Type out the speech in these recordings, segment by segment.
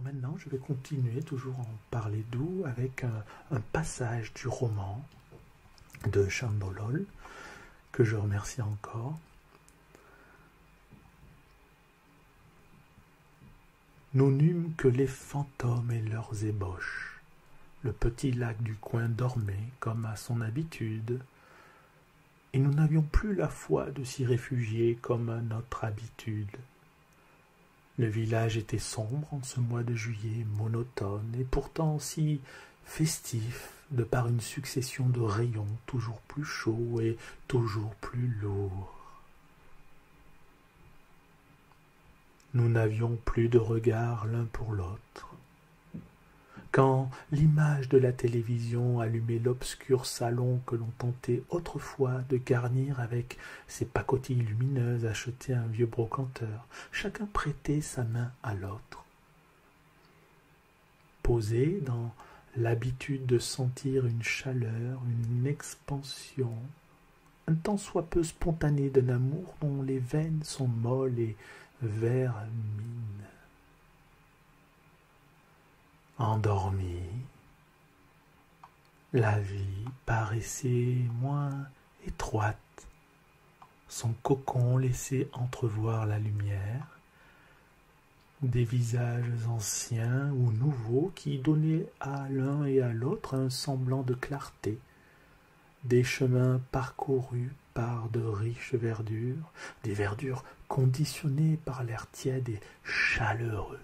maintenant, je vais continuer toujours en parler doux avec un passage du roman de Chandolol, que je remercie encore. Nous n'eûmes que les fantômes et leurs ébauches. Le petit lac du coin dormait comme à son habitude, et nous n'avions plus la foi de s'y réfugier comme à notre habitude. Le village était sombre en ce mois de juillet monotone, et pourtant si festif de par une succession de rayons toujours plus chauds et toujours plus lourds. Nous n'avions plus de regard l'un pour l'autre. Quand l'image de la télévision allumait l'obscur salon que l'on tentait autrefois de garnir avec ses pacotilles lumineuses achetées à un vieux brocanteur, chacun prêtait sa main à l'autre. Posé dans l'habitude de sentir une chaleur, une expansion, un tant soit peu spontané d'un amour dont les veines sont molles et vermines. Endormi, la vie paraissait moins étroite, son cocon laissait entrevoir la lumière, des visages anciens ou nouveaux qui donnaient à l'un et à l'autre un semblant de clarté, des chemins parcourus par de riches verdures, des verdures conditionnées par l'air tiède et chaleureux,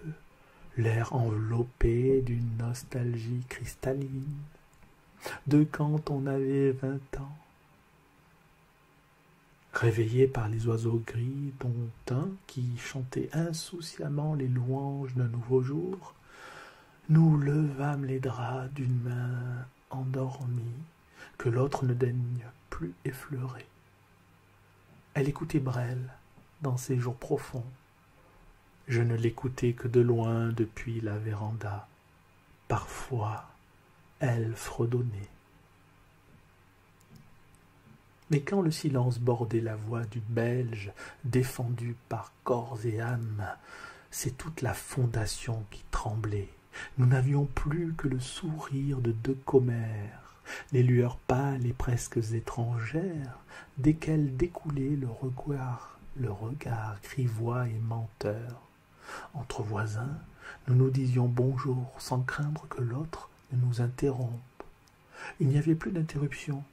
l'air enveloppé d'une nostalgie cristalline, de quand on avait 20 ans. Réveillés par les oiseaux gris, dont un qui chantait insouciamment les louanges d'un nouveau jour, nous levâmes les draps d'une main endormie que l'autre ne daigne plus effleurer. Elle écoutait Brel dans ses jours profonds. Je ne l'écoutais que de loin depuis la véranda. Parfois, elle fredonnait. Mais quand le silence bordait la voix du Belge, défendu par corps et âme, c'est toute la fondation qui tremblait. Nous n'avions plus que le sourire de deux commères, les lueurs pâles et presque étrangères, desquelles découlait le regard grivois et menteur. Entre voisins, nous nous disions bonjour sans craindre que l'autre ne nous interrompe. Il n'y avait plus d'interruption,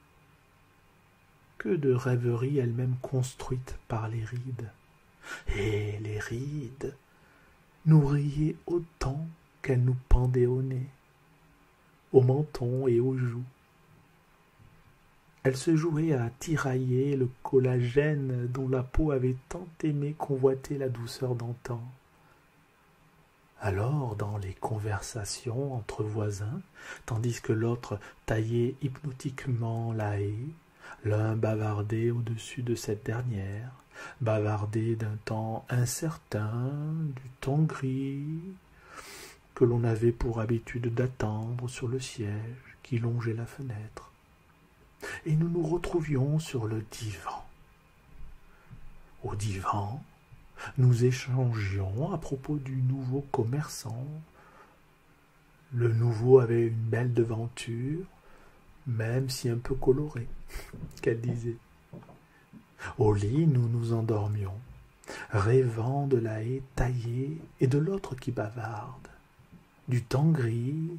que de rêveries elles-mêmes construites par les rides. Et les rides nous riaient autant qu'elles nous pendaient au nez, au menton et aux joues. Elle se jouait à tirailler le collagène dont la peau avait tant aimé convoiter la douceur d'antan. Alors, dans les conversations entre voisins, tandis que l'autre taillait hypnotiquement la haie, l'un bavardait au-dessus de cette dernière, bavardait d'un temps incertain, du temps gris, que l'on avait pour habitude d'attendre sur le siège qui longeait la fenêtre. Et nous nous retrouvions sur le divan. Au divan, nous échangions à propos du nouveau commerçant. Le nouveau avait une belle devanture, même si un peu colorée, qu'elle disait. Au lit, nous nous endormions, rêvant de la haie taillée et de l'autre qui bavarde, du temps gris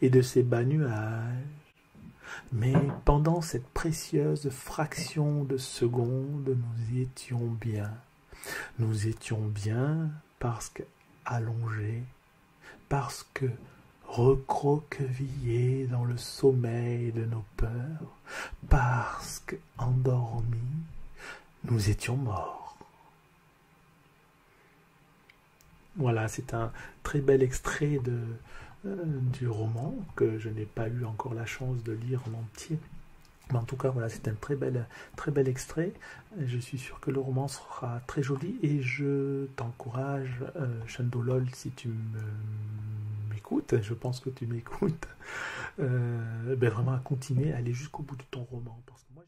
et de ses bas nuages. Mais pendant cette précieuse fraction de seconde, nous étions bien. Nous étions bien parce qu'allongés, parce que recroquevillés dans le sommeil de nos peurs, parce qu'endormis, nous étions morts. Voilà, c'est un très bel extrait du roman que je n'ai pas eu encore la chance de lire en entier. Mais en tout cas, voilà, c'est un très bel extrait. Je suis sûr que le roman sera très joli et je t'encourage, Chandolol, si tu m'écoutes, je pense que tu m'écoutes, vraiment à continuer, à aller jusqu'au bout de ton roman. Parce que moi,